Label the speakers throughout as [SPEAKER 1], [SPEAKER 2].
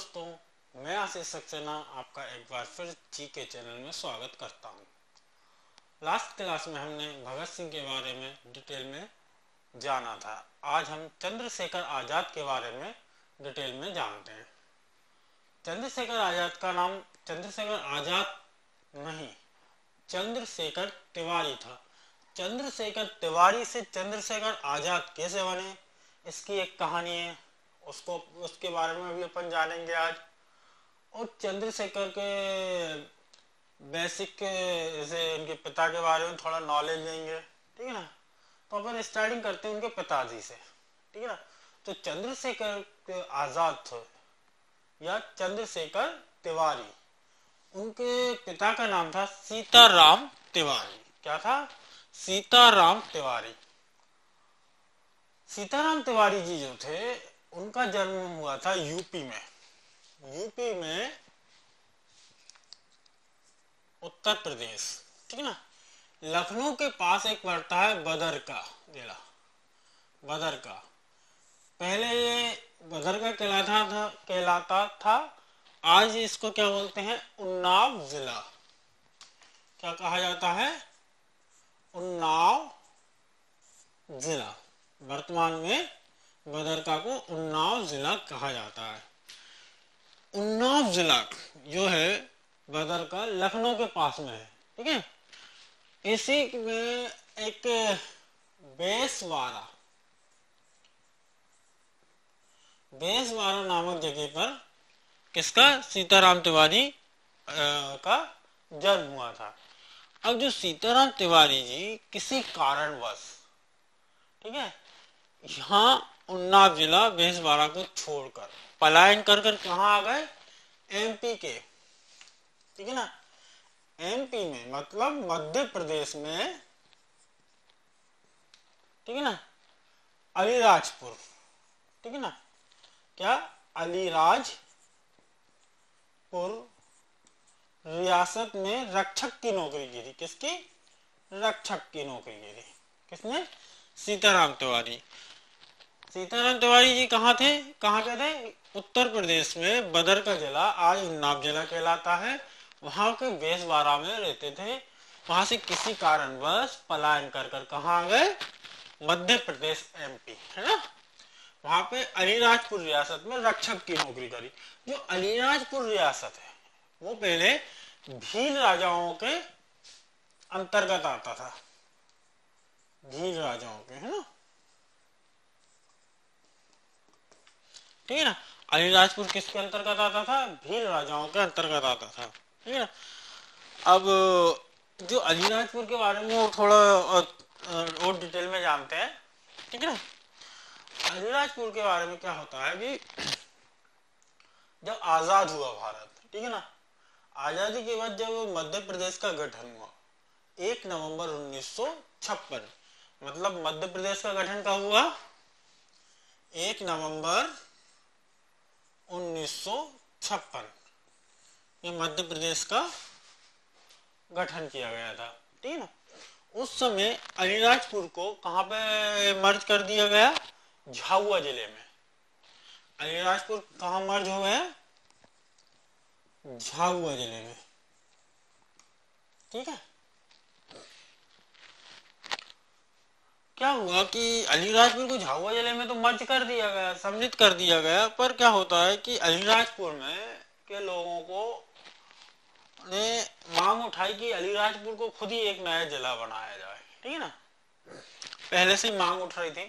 [SPEAKER 1] दोस्तों, मैं आशीष सक्सेना आपका एक बार फिर जी के चैनल में स्वागत करता हूं। लास्ट क्लास में हमने भगत सिंह के बारे में डिटेल में जाना था। आज हम चंद्रशेखर आज़ाद के बारे में डिटेल में जानते हैं। चंद्रशेखर आज़ाद का नाम चंद्रशेखर आज़ाद नहीं, चंद्रशेखर तिवारी था। चंद्रशेखर तिवारी से चंद्रशेखर आज़ाद कैसे बने, इसकी एक कहानी है, उसके बारे में भी अपन जानेंगे आज। और चंद्रशेखर के बेसिक जैसे उनके पिता के बारे में थोड़ा नॉलेज लेंगे, ठीक है ना। तो अपन स्टार्टिंग करते हैं उनके पिताजी से, ठीक है ना। तो चंद्रशेखर आज़ाद थे या चंद्रशेखर तिवारी, उनके पिता का नाम था सीताराम तिवारी। क्या था? सीताराम तिवारी। सीताराम तिवारी जी जो थे, उनका जन्म हुआ था यूपी में उत्तर प्रदेश, ठीक है ना। लखनऊ के पास एक पड़ता है बदरका जिला। बदरका पहले ये बदरका कहलाता था। आज इसको क्या बोलते हैं? उन्नाव जिला। क्या कहा जाता है? उन्नाव जिला। वर्तमान में बदरका को उन्नाव जिला कहा जाता है। उन्नाव जिला जो है बदरका, लखनऊ के पास में है, ठीक है। इसी में एक बेसवारा नामक जगह पर किसका? सीताराम तिवारी का जन्म हुआ था। अब जो सीताराम तिवारी जी किसी कारणवश, ठीक है, यहाँ उन्नाव जिला बेसवाड़ा को छोड़कर पलायन कर कहाँ आ गए? एमपी के, ठीक है ना। एमपी में मतलब मध्य प्रदेश में, ठीक है ना, अलीराजपुर, ठीक है ना। क्या? अलीराजपुर रियासत में रक्षक की नौकरी की थी। किसकी? रक्षक की नौकरी की थी। किसने? सीताराम तिवारी। सीताराम तिवारी जी कहाँ थे? कहाँ के थे? उत्तर प्रदेश में बदरका जिला, आज उन्नाव जिला कहलाता है, वहां के बेसवाड़ा में रहते थे। वहां से किसी कारणवश पलायन कर कहाँ आ गए? मध्य प्रदेश, एमपी, है ना। वहां पे अलीराजपुर रियासत में रक्षक की नौकरी करी। जो अलीराजपुर रियासत है वो पहले भील राजाओं के अंतर्गत आता था। भील राजाओं के, है ना, ठीक है ना। अलीराजपुर किसके अंतर्गत आता था? भील राजाओं के अंतर्गत आता था, ठीक है ना। अब जो अलीराजपुर के बारे में वो थोड़ा और डिटेल में जानते हैं, ठीक है ना। अलीराजपुर के बारे में क्या होता है कि जब आजाद हुआ भारत, ठीक है ना, आजादी के बाद जब मध्य प्रदेश का गठन हुआ 1 नवंबर 1956, मतलब मध्य प्रदेश का गठन कब हुआ? 1 नवंबर 1956 ये मध्य प्रदेश का गठन किया गया था, ठीक है ना। उस समय अलीराजपुर को कहाँ पे मर्ज कर दिया गया? झाबुआ जिले में। अलीराजपुर कहाँ मर्ज हो गया? झाबुआ जिले में, ठीक है। क्या हुआ कि अलीराजपुर को झाबुआ जिले में तो मर्ज कर दिया गया, सम्मिलित कर दिया गया, पर क्या होता है कि अलीराजपुर में के लोगों को ने मांग उठाई कि अलीराजपुर को खुद ही एक नया जिला बनाया जाए, ठीक है ना। पहले से मांग उठ रही थी,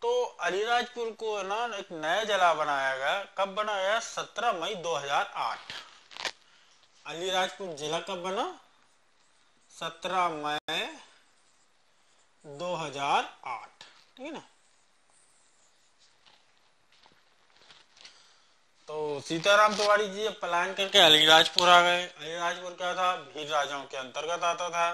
[SPEAKER 1] तो अलीराजपुर को ना एक नया जिला बनाया गया। कब बनाया गया? 17 मई 2008। अलीराजपुर जिला कब बना? 17 मई 2008, ठीक है ना। तो सीताराम तिवारी जी पलायन करके अलीराजपुर आ गए। अलीराजपुर क्या था? भील राजाओं के अंतर्गत आता था।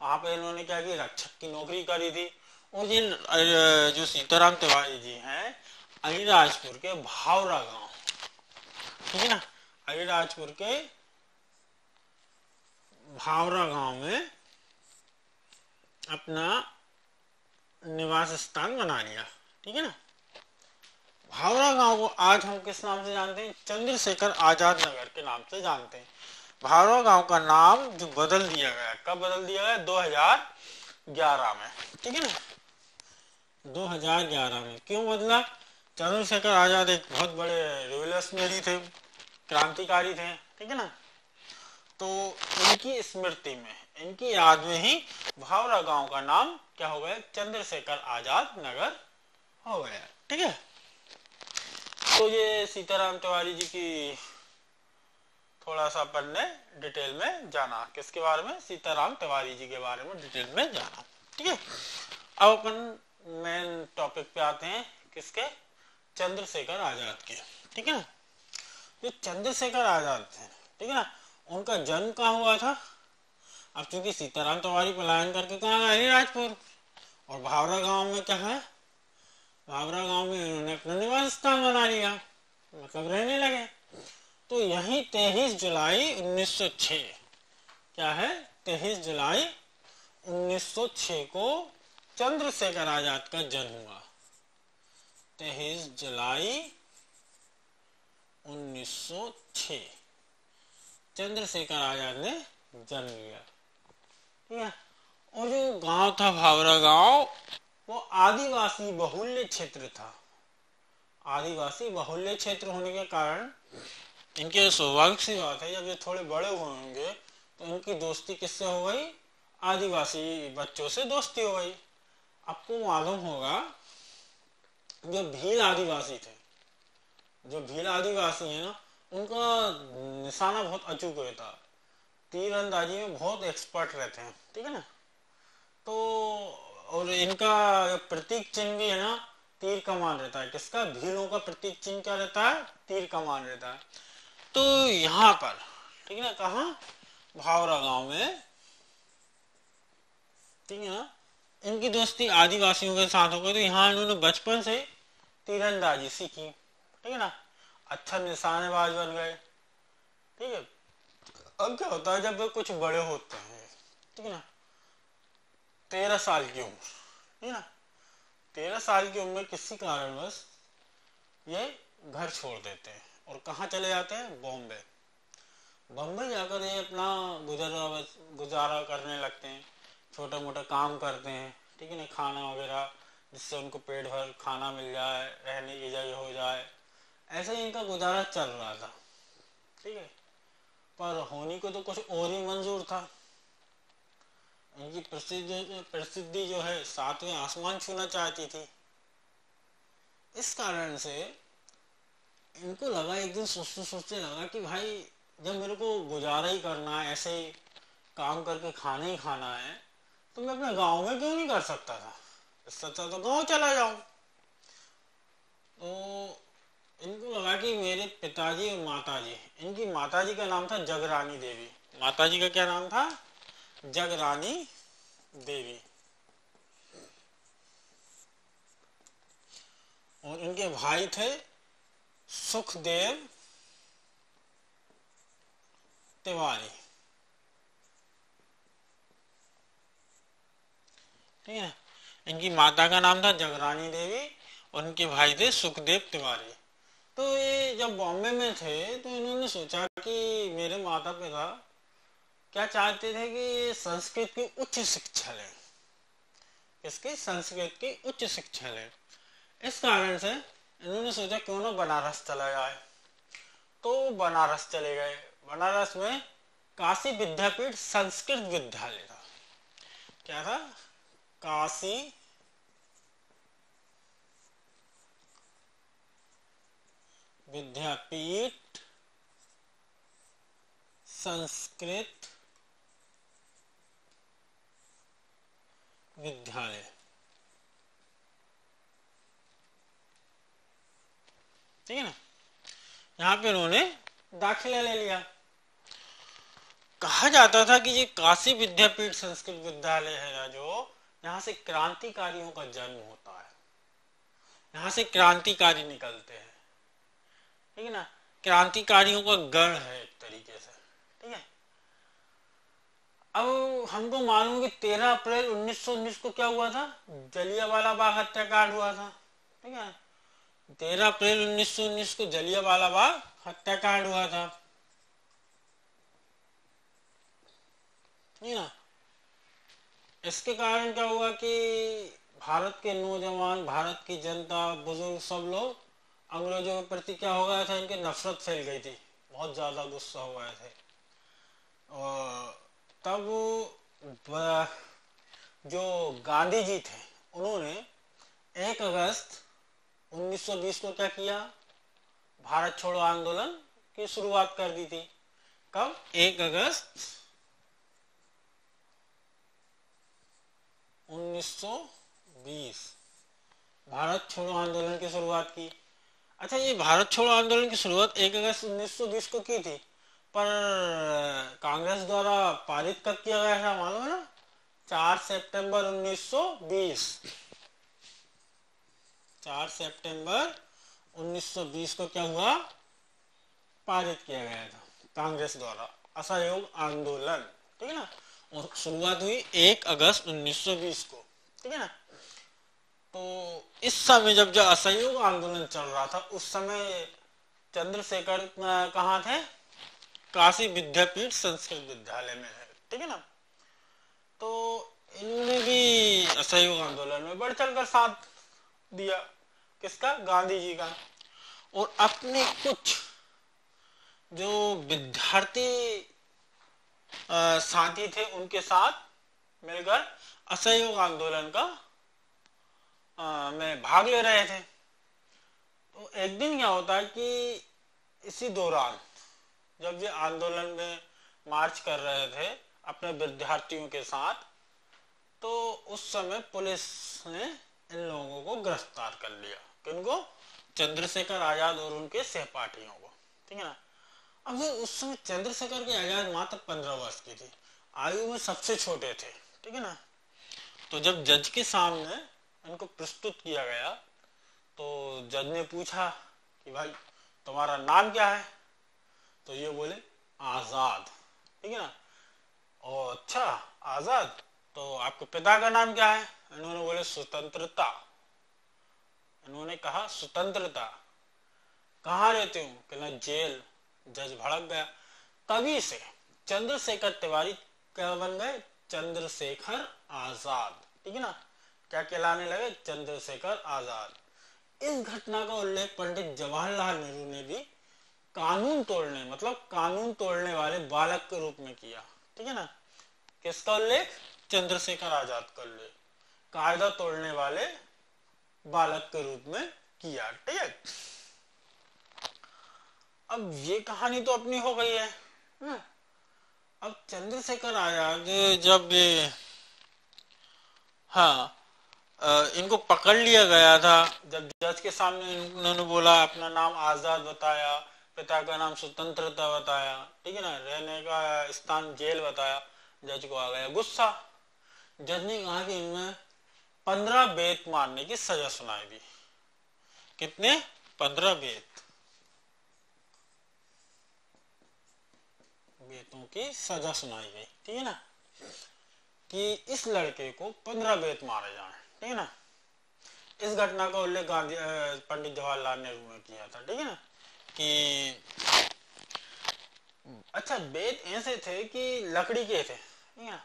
[SPEAKER 1] वहां पे इन्होंने क्या की? रक्षक की नौकरी करी थी। और ये जो सीताराम तिवारी जी हैं, अलीराजपुर के भावरा गांव, ठीक है ना, अलीराजपुर के भावरा गांव में अपना निवास स्थान बना लिया, ठीक है ना। भावरा गांव को आज हम किस नाम से जानते हैं? चंद्रशेखर आजाद नगर के नाम से जानते हैं। भावरा गांव का नाम जो बदल दिया गया, कब बदल दिया गया? 2011 में, ठीक है ना, 2011 में। क्यों बदला? चंद्रशेखर आजाद एक बहुत बड़े रिवोल्यूशनरी थे, क्रांतिकारी थे, ठीक है ना, तो इनकी स्मृति में, इनकी याद में ही भावरा गांव का नाम क्या हो गया? चंद्रशेखर आजाद नगर हो गया, ठीक है। तो ये सीताराम तिवारी जी की थोड़ा सा अपन ने डिटेल में जाना, किसके बारे में? सीताराम तिवारी जी के बारे में डिटेल में जाना, ठीक है। अब अपन मेन टॉपिक पे आते हैं, किसके? चंद्रशेखर आजाद के, ठीक है ना। जो चंद्रशेखर आजाद थे, ठीक है ना, उनका जन्म कहाँ हुआ था? अब चूंकि सीताराम तिवारी पलायन करके कहाँ गए? राजपुर। और भावरा गांव में क्या है? भावरा गांव में इन्होंने अपना निवास स्थान बना लिया, मतलब रहने लगे। तो यही 23 जुलाई 1906, क्या है? 23 जुलाई 1906 को चंद्रशेखर आजाद का जन्म हुआ। 23 जुलाई 1906 चंद्रशेखर आजाद ने जन्म लिया, ठीक है। और जो गांव था भावरा गांव, वो आदिवासी बहुल्य क्षेत्र था। आदिवासी बहुल्य क्षेत्र होने के कारण इनके सौभाग्य सी बात है, जब ये थोड़े बड़े हुए होंगे तो इनकी दोस्ती किससे हो गई? आदिवासी बच्चों से दोस्ती हो गई। आपको मालूम होगा जो भील आदिवासी थे, जो भील आदिवासी है ना, उनका निशाना बहुत अचूक रहता, तीरंदाजी में बहुत एक्सपर्ट रहते हैं, ठीक है ना। तो और इनका प्रतीक चिन्ह भी है ना, तीर कमान रहता है। किसका? भीलों का प्रतीक चिन्ह क्या रहता है? तीर कमान रहता है। तो यहाँ पर, ठीक है ना, कहाँ? भावरा गांव में, ठीक है ना, इनकी दोस्ती आदिवासियों के साथ हो गई। तो यहाँ इन्होंने बचपन से तीरंदाजी सीखी, ठीक है ना, अच्छा निशानेबाज बन गए, ठीक है। अब क्या होता है जब वे कुछ बड़े होते हैं, ठीक है ना, 13 साल की उम्र, ठीक है ना, 13 साल की उम्र में किसी कारणवश ये घर छोड़ देते हैं और कहाँ चले जाते हैं? बॉम्बे। बम्बई जाकर ये अपना गुजारा करने लगते हैं, छोटा मोटा काम करते हैं, ठीक है ना, खाना वगैरह, जिससे उनको पेट भर खाना मिल जाए, रहने की जगह हो जाए, ऐसे ही इनका गुजारा चल रहा था, ठीक है। पर होनी को तो कुछ और ही मंजूर था। इनकी प्रसिद्धि जो है 7वें आसमान छूना चाहती थी। इस कारण से इनको लगा, एक दिन सोचते सोचते लगा कि भाई जब मेरे को गुजारा ही करना है, ऐसे ही काम करके खाना ही खाना है, तो मैं अपने गांव में क्यों नहीं कर सकता था? इससे अच्छा तो गांव चला जाऊं। तो इनको लगा कि मेरे पिताजी और माताजी, इनकी माताजी का नाम था जगरानी देवी। माताजी का क्या नाम था? जगरानी देवी। और इनके भाई थे सुखदेव तिवारी, ठीक है। इनकी माता का नाम था जगरानी देवी और इनके भाई थे सुखदेव तिवारी। तो ये जब बॉम्बे में थे तो इन्होंने सोचा कि मेरे माता पिता क्या चाहते थे कि संस्कृत की उच्च शिक्षा लें, इसकी संस्कृत की उच्च शिक्षा लें। इस कारण से इन्होंने सोचा क्यों ना बनारस चला जाए। तो बनारस चले गए। बनारस में काशी विद्यापीठ संस्कृत विद्यालय था। क्या था? काशी विद्यापीठ संस्कृत विद्यालय, ठीक है ना। यहाँ पे उन्होंने दाखिला ले लिया। कहा जाता था कि ये काशी विद्यापीठ संस्कृत विद्यालय है ना, जो यहाँ से क्रांतिकारियों का जन्म होता है, यहाँ से क्रांतिकारी निकलते हैं, ठीक है ना, क्रांतिकारियों का गढ़ है एक तरीके से, ठीक है। अब हमको मालूम कि 13 अप्रैल 1919 को क्या हुआ था? जलियांवाला बाग हत्याकांड हुआ था, ठीक है। 13 अप्रैल 1919 को जलियांवाला बाग हत्याकांड हुआ था, नहीं ना। इसके कारण क्या हुआ कि भारत के नौजवान, भारत की जनता, बुजुर्ग, सब लोग अंग्रेजों के प्रति क्या हो गया था, इनकी नफरत फैल गई थी, बहुत ज्यादा गुस्सा हो गए थे। और तब जो गांधी जी थे उन्होंने 1 अगस्त 1920 को क्या किया, भारत छोड़ो आंदोलन की शुरुआत कर दी थी। कब? 1 अगस्त 1920 भारत छोड़ो आंदोलन की शुरुआत की। अच्छा, ये भारत छोड़ो आंदोलन की शुरुआत 1 अगस्त 1920 को की थी, पर कांग्रेस द्वारा पारित कब किया गया था मालूम है ना? 4 सितंबर 1920। 4 सितंबर 1920 को क्या हुआ, पारित किया गया था कांग्रेस द्वारा, असहयोग आंदोलन, ठीक है ना। और शुरुआत हुई 1 अगस्त 1920 को, ठीक है ना। तो इस समय जब जो असहयोग आंदोलन चल रहा था, उस समय चंद्रशेखर कहाँ थे? काशी विद्यापीठ संस्कृत विद्यालय में है, ठीक है ना। तो इन्होंने भी असहयोग आंदोलन में बढ़ चढ़कर साथ दिया, किसका? गांधी जी का। और अपने कुछ जो विद्यार्थी साथी थे उनके साथ मिलकर असहयोग आंदोलन का में भाग ले रहे थे। तो एक दिन क्या होता है कि इसी दौरान जब ये आंदोलन में मार्च कर रहे थे अपने विद्यार्थियों के साथ, तो उस समय पुलिस ने इन लोगों को गिरफ्तार कर लिया। किनको? चंद्रशेखर आजाद और उनके सहपाठियों को, ठीक है ना। अब उस समय चंद्रशेखर के आजाद मात्र 15 वर्ष की थी, आयु में सबसे छोटे थे, ठीक है ना। तो जब जज के सामने इनको प्रस्तुत किया गया, तो जज ने पूछा कि भाई तुम्हारा नाम क्या है? तो ये बोले आजाद, ठीक है ना। और अच्छा आजाद, तो आपके पिता का नाम क्या है? इन्होंने बोले स्वतंत्रता। इन्होंने कहा स्वतंत्रता। कहाँ रहते हो? कहना जेल। जज भड़क गया। तभी से चंद्रशेखर तिवारी क्या बन गए? चंद्रशेखर आजाद, ठीक है ना। क्या कहलाने लगे? चंद्रशेखर आजाद। इस घटना का उल्लेख पंडित जवाहरलाल नेहरू ने भी कानून तोड़ने, मतलब कानून तोड़ने वाले बालक के रूप में किया, ठीक है ना। किसका उल्लेख? चंद्रशेखर आजाद का उल्लेख कायदा तोड़ने वाले बालक के रूप में किया, ठीक है। अब ये कहानी तो अपनी हो गई है ना? अब चंद्रशेखर आजाद जब हाँ इनको पकड़ लिया गया था, जब जज के सामने इन्होंने बोला, अपना नाम आजाद बताया, पिता का नाम स्वतंत्रता बताया, ठीक है ना, रहने का स्थान जेल बताया, जज को आ गया गुस्सा। जज ने कहा कि इनमें 15 बेत मारने की सजा सुनाई दी। कितने? 15 बेतों की सजा सुनाई गई, ठीक है ना, कि इस लड़के को 15 बेत मारे जाए, ठीक है ना। इस घटना का उल्लेख गांधी पंडित जवाहरलाल नेहरू ने किया था, ठीक है ना, कि अच्छा बेत ऐसे थे कि लकड़ी के थे, ठीक है,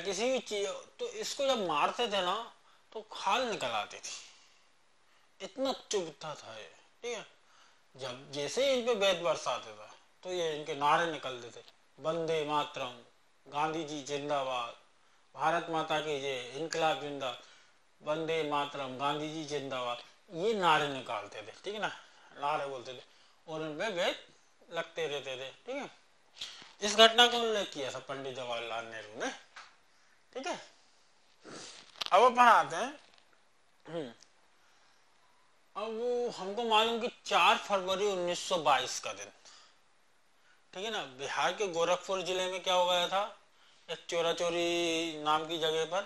[SPEAKER 1] किसी भी चीज, तो इसको जब मारते थे ना तो खाल निकल आती थी, इतना चुभता था ये, ठीक है। जब जैसे ही इन पे बेत बरसाते था तो ये इनके नारे निकलते थे, वंदे मातरम, गांधी जी जिंदाबाद, भारत माता की जय, इनकलाब जिंदाबाद, वंदे मातरम, गांधी जी जिंदाबाद, ये नारे निकालते थे, ठीक है ना, नारे बोलते थे और उनपे बेत लगते रहते थे, ठीक है। इस घटना का उल्लेख किया था पंडित जवाहरलाल नेहरू ने, ठीक है। अब अपन आते हैं, अब हमको मालूम कि 4 फरवरी 1922 का दिन, ठीक है ना, बिहार के गोरखपुर जिले में क्या हो गया था, एक चोरा चोरी नाम की जगह पर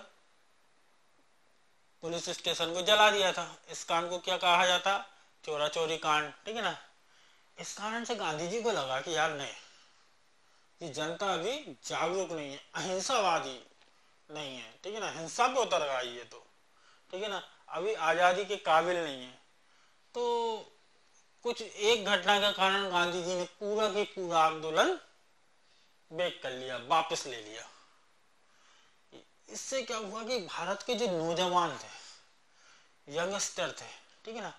[SPEAKER 1] पुलिस स्टेशन को जला दिया था। इस कांड को क्या कहा जाता? चोरा चोरी कांड, ठीक है ना। इस कारण से गांधी जी को लगा कि यार नहीं, ये जनता अभी जागरूक नहीं है, अहिंसावादी नहीं है, ठीक है ना, हिंसा पे उतर गई है, तो ठीक है ना, अभी आजादी के काबिल नहीं है। तो कुछ एक घटना के कारण गांधी जी ने पूरा की पूरा आंदोलन बैक कर लिया, वापस ले लिया। इससे क्या हुआ कि भारत के जो नौजवान थे, यंगस्टर थे, ठीक है ना,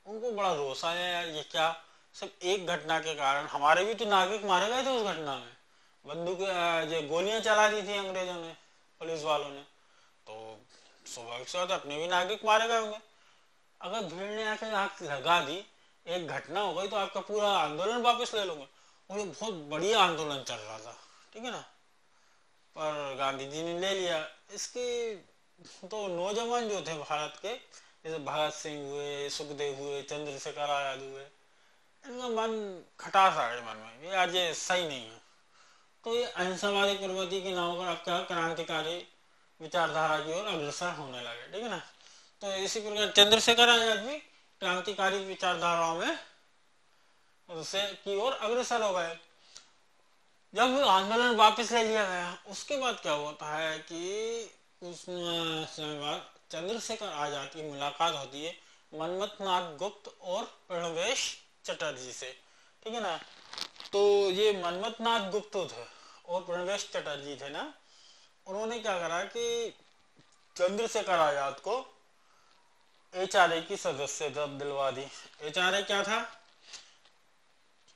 [SPEAKER 1] उनको बड़ा रोष आया, यार ये क्या, सब एक घटना के कारण, हमारे भी तो नागरिक मारे गए थे उस घटना में, बंदूक ये गोलियां चला दी थी अंग्रेजों ने, पुलिस वालों ने, तो स्वाभाविक सी बात है अपने भी नागरिक मारे गए होंगे। अगर भीड़ ने आकर आग लगा दी, एक घटना हो गई, तो आपका पूरा आंदोलन वापस ले लोगे। और ये बहुत बढ़िया आंदोलन चल रहा था, ठीक है ना, पर गांधी जी ने ले लिया। इसके तो नौजवान जो थे भारत के, जैसे भगत सिंह हुए, सुखदेव हुए, चंद्रशेखर आजाद हुए, इनका मन खटास आ गई मन में, ये आज ये सही नहीं है। तो ये अहिंसावादी प्रवृत्ति के नाम पर अब क्या क्रांतिकारी विचारधारा की ओर अग्रसर होने लगे, ठीक है ना। तो इसी प्रकार चंद्रशेखर आजाद भी क्रांतिकारी विचारधाराओं में उससे की ओर अग्रसर हो गए। जब आंदोलन वापस ले लिया गया, उसके बाद क्या होता है कि उस समय बाद चंद्रशेखर आजाद की मुलाकात होती है मनमथ नाथ गुप्त और प्रणवेश चटर्जी से, ठीक है ना। तो ये मनमथ नाथ गुप्त थे और प्रणवेश चटर्जी थे ना, उन्होंने क्या करा कि चंद्रशेखर आजाद को एचआरए की सदस्यता दिलवा दी। एचआरए क्या था,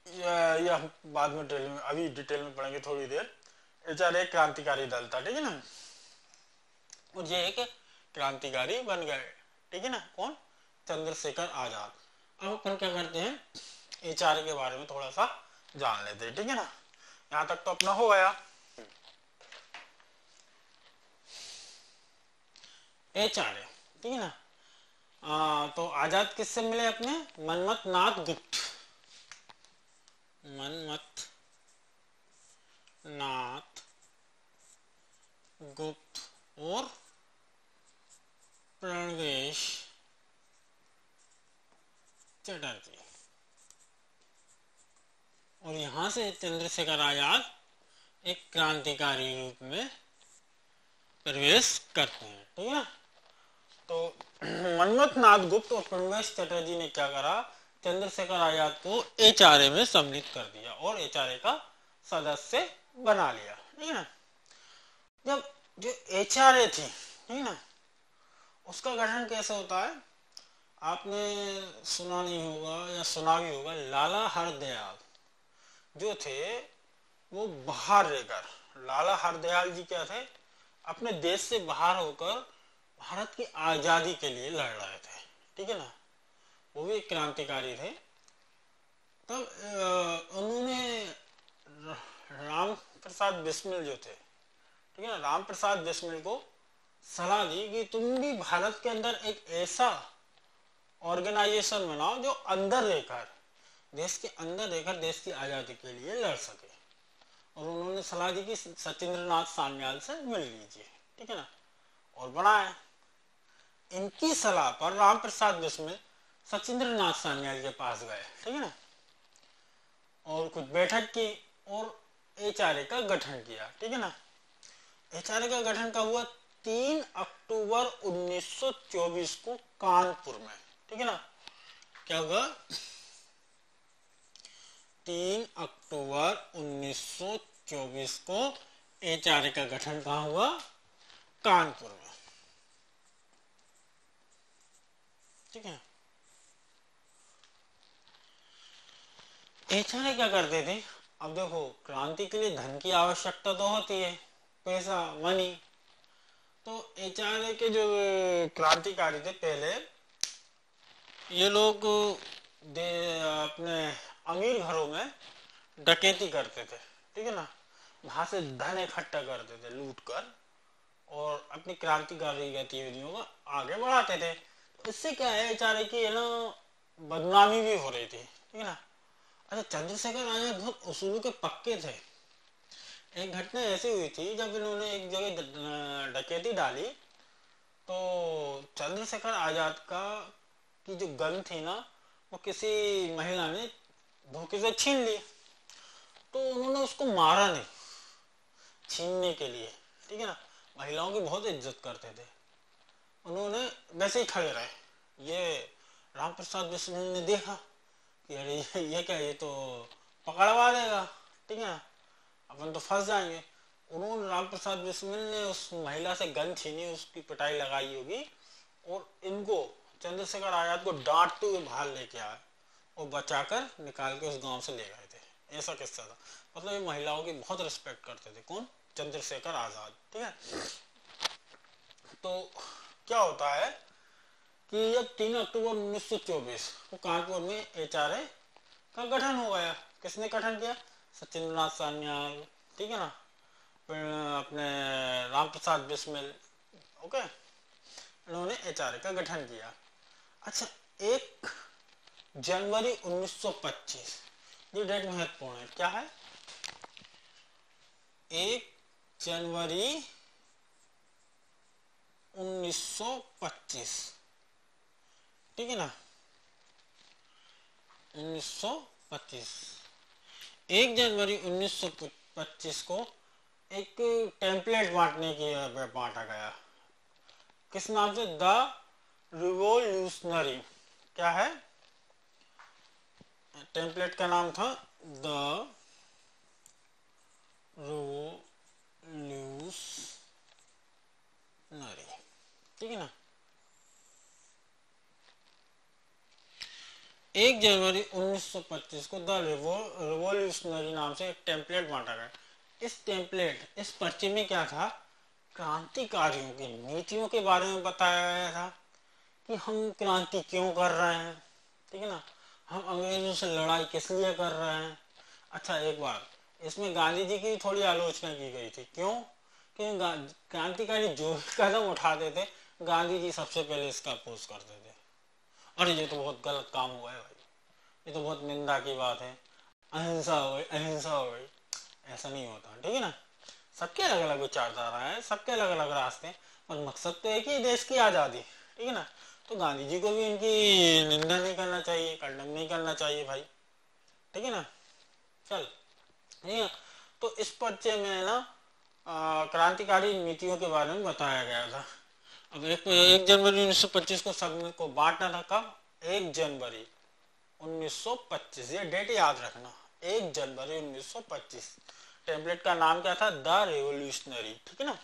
[SPEAKER 1] यह बाद में डिटेल में, अभी डिटेल में पढ़ेंगे थोड़ी देर। एचआरए क्रांतिकारी दल था, ठीक है ना, और ये एक क्रांतिकारी बन गए, ठीक है ना, कौन, चंद्रशेखर आजाद। अब अपन क्या करते हैं, एचआरए के बारे में थोड़ा सा जान लेते हैं, ठीक है ना। यहाँ तक तो अपना हो गया। एचआरए, ठीक है ना। तो आजाद किससे मिले अपने, मनमथ नाथ गुप्त, मनमथ नाथ गुप्त और प्रणवेश चटर्जी। और यहां से चंद्रशेखर आजाद एक क्रांतिकारी रूप में प्रवेश करते हैं, ठीक है ना। तो मनमथ नाथ गुप्त और प्रणवेश चटर्जी ने क्या करा, चंद्रशेखर आजाद को एचआरए में सम्मिलित कर दिया और एचआरए का सदस्य बना लिया, ठीक है ना। जब जो एचआरए थी, ठीक है ना, उसका गठन कैसे होता है, आपने सुना नहीं होगा या सुना भी होगा, लाला हरदयाल जो थे वो बाहर रहकर, लाला हरदयाल जी क्या थे, अपने देश से बाहर होकर भारत की आजादी के लिए लड़ रहे थे, ठीक है ना, वो भी एक क्रांतिकारी थे। तब उन्होंने राम प्रसाद बिस्मिल जो थे, ठीक है ना, राम प्रसाद बिस्मिल को सलाह दी कि तुम भी भारत के अंदर एक ऐसा ऑर्गेनाइजेशन बनाओ जो अंदर रहकर, देश के अंदर रहकर देश की आजादी के लिए लड़ सके। और उन्होंने सलाह दी कि सचिंद्र नाथ सान्याल से मिल लीजिए, ठीक है ना, और बनाए। इनकी सलाह पर राम प्रसाद बिस्मिल सचिंद्र नाथ सान्याल के पास गए, ठीक है ना, और कुछ बैठक की और एचआरए का गठन किया, ठीक है ना। एचआरए का गठन कब हुआ, 3 अक्टूबर 1924 को कानपुर में, ठीक है ना। क्या हुआ, 3 अक्टूबर 1924 को एचआरए का गठन कहाँ हुआ, कानपुर में, ठीक है। एचआरए क्या करते थे, अब देखो क्रांति के लिए धन की आवश्यकता तो होती है, पैसा, मनी। तो एचआरए के जो क्रांतिकारी थे पहले, ये लोग अपने अमीर घरों में डकैती करते थे, ठीक है ना, वहां से धन इकट्ठा करते थे लूट कर और अपनी क्रांतिकारी गतिविधियों को आगे बढ़ाते थे। इससे क्या है, एचआरए की है ना बदनामी भी हो रही थी, ठीक है ना। अच्छा, चंद्रशेखर आजाद बहुत उसूलों के पक्के थे। एक घटना ऐसी हुई थी, जब इन्होंने एक जगह डकैती डाली, तो चंद्रशेखर आजाद का की जो गन थी ना, वो किसी महिला ने धोखे से छीन ली। तो उन्होंने उसको मारा नहीं, छीनने के लिए, ठीक है ना, महिलाओं की बहुत इज्जत करते थे, उन्होंने वैसे ही खड़े रहे। ये राम प्रसाद बिस्मिल ने देखा कि अरे ये क्या, ये तो पकड़वा देगा, ठीक है, अपन तो फंस जाएंगे। उन्होंने राम प्रसाद बिस्मिल ने उस महिला से गन छीनी, उसकी पिटाई लगाई होगी और इनको चंद्रशेखर आजाद को डांटते हुए बाहर लेके आए और बचाकर निकाल के उस गांव से ले गए थे। ऐसा किस्सा था। मतलब ये महिलाओं की बहुत रिस्पेक्ट करते थे। कौन? चंद्रशेखर आजाद, ठीक है। तो क्या होता है कि जब 3 अक्टूबर 1924 को कानपुर में एचआरए का गठन हो गया। किसने गठन किया? सचिंद्र नाथ सान्याल, ठीक है ना, अपने राम प्रसाद बिस्मिल, ओके, इन्होंने एचआरए का गठन किया। अच्छा, 1 जनवरी 1925, ये डेट महत्वपूर्ण है। क्या है? 1 जनवरी 1925, ठीक है ना, 1925, 1 जनवरी 1925 को एक टेम्पलेट बांटा गया। किस नाम से? The revolutionary. क्या है? टेम्पलेट का नाम था द रिवोल्यूशनरी, ठीक है ना। 1 जनवरी 1925 को द रिवोल्यूशनरी नाम से एक टेम्पलेट बांटा गया। इस पर्ची में क्या था? क्रांतिकारियों की नीतियों के बारे में बताया गया था कि हम क्रांति क्यों कर रहे हैं, ठीक है ना, हम अंग्रेजों से लड़ाई किस लिए कर रहे हैं। अच्छा, एक बार इसमें गांधी जी की थोड़ी आलोचना की गई थी। क्यों? क्योंकि क्रांतिकारी जो भी कदम उठाते थे, गांधी जी सबसे पहले इसका अपोज करते थे। अरे ये तो बहुत गलत काम हुआ है भाई, ये तो बहुत निंदा की बात है, अहिंसा हो गई, अहिंसा हो गई। ऐसा नहीं होता, ठीक है ना। सबके अलग अलग विचारधारा है, सबके अलग अलग रास्ते हैं, और मकसद तो एक ही, देश की आज़ादी, ठीक है ना। तो गांधी जी को भी इनकी निंदा नहीं करना चाहिए, कंडम नहीं करना चाहिए भाई, ठीक है ना। चल, ठीक है। तो इस पर्चे में ना क्रांतिकारी नीतियों के बारे में बताया गया था। अब 1 जनवरी 1925 को सबको बांटना था। कब? 1 जनवरी 1925, ये डेट याद रखना, 1 जनवरी 1925। टेम्पलेट का नाम क्या था? द रिवोल्यूशनरी, ठीक है ना।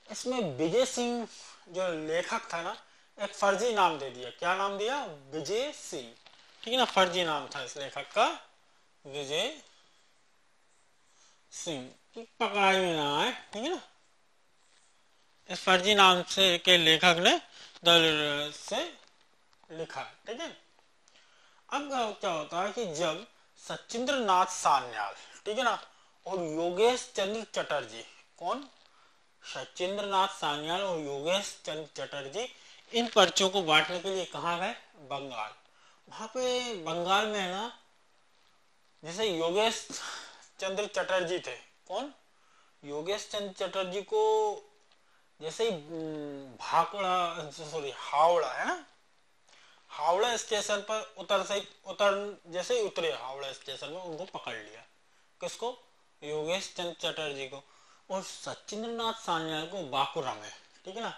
[SPEAKER 1] इसमें विजय सिंह जो लेखक था ना, एक फर्जी नाम दे दिया। क्या नाम दिया? विजय सिंह, ठीक है ना, फर्जी नाम था इस लेखक का, विजय सिंह, पकड़ाई में ना आए, ठीक है ना। इस फर्जी नाम से के लेखक ने दल से लिखा, ठीक है। अब क्या होता है कि जब सचिंद्र नाथ सान्याल, ठीक है ना, और योगेश चंद्र चटर्जी, कौन? सचिंद्र नाथ सान्याल और योगेश चंद्र चटर्जी इन पर्चों को बांटने के लिए कहाँ गए? बंगाल। वहां पे बंगाल में है ना, जैसे योगेश चंद्र चटर्जी थे। कौन? योगेश चंद्र चटर्जी को जैसे ही हावड़ा है ना, हावड़ा स्टेशन पर जैसे ही उतरे हावड़ा स्टेशन में, उनको पकड़ लिया। किसको? योगेश चंद्र चटर्जी को। और सचिंद्र नाथ सान्याल को बांकुरा में, ठीक है ना,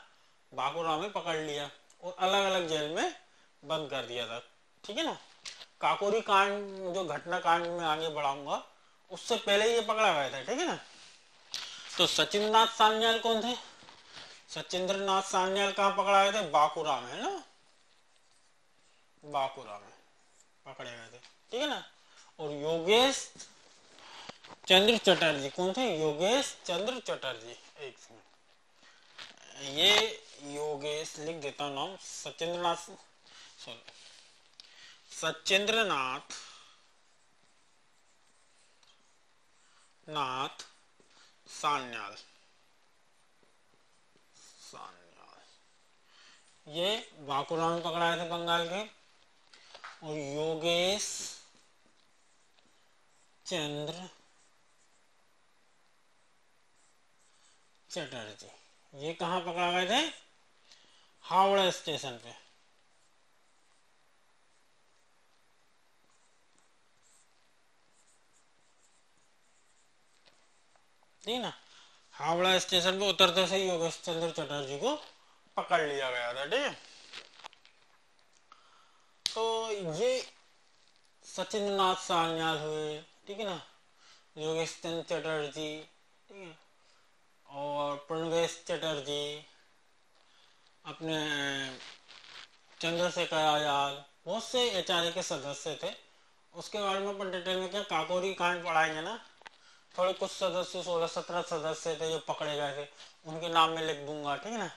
[SPEAKER 1] बांकुरा में पकड़ लिया और अलग अलग जेल में बंद कर दिया था, ठीक है ना। काकोरी कांड, जो घटना कांड में आगे बढ़ाऊंगा, उससे पहले ये पकड़ा गया था, ठीक है ना। तो सचिंद्र नाथ सान्याल कौन थे? सचिंद्र नाथ सान्याल कहाँ पकड़ा गए थे? बांकुरा में, है ना, बांकुरा में पकड़े गए थे, ठीक है ना। और योगेश चंद्र चटर्जी कौन थे? योगेश चंद्र चटर्जी, एक सेकंड, ये योगेश लिख देता हूं नाम, सचिंद्र नाथ सान्याल, ये बांकुरा में पकड़ाए थे बंगाल के। और योगेश चंद्र चटर्जी, ये कहाँ पकड़ा गए थे? हावड़ा स्टेशन पे, ठीक ना। हावड़ा स्टेशन पे उतरते से योगेश चंद्र चटर्जी को पकड़ लिया गया था, ठीक है। ये सचिंद्र नाथ सान्याल हुए, ठीक है ना, योगेश चंद्र चटर्जी, ठीक है, और प्रणवेश चटर्जी, अपने चंद्रशेखर आजाद, बहुत से एचआरए के सदस्य थे। उसके बारे में अपन डिटेल में क्या काकोरी कांड पढ़ाएंगे ना। थोड़े कुछ सदस्य 16-17 सदस्य थे जो पकड़े गए थे, उनके नाम में लिख दूंगा, ठीक है ना।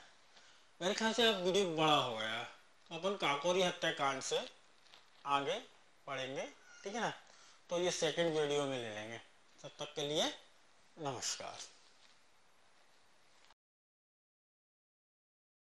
[SPEAKER 1] मेरे ख्याल से अब वीडियो बड़ा हो गया, तो अपन काकोरी हत्याकांड से आगे पढ़ेंगे, ठीक है ना। तो ये सेकंड वीडियो में ले लेंगे। तब तक के लिए नमस्कार।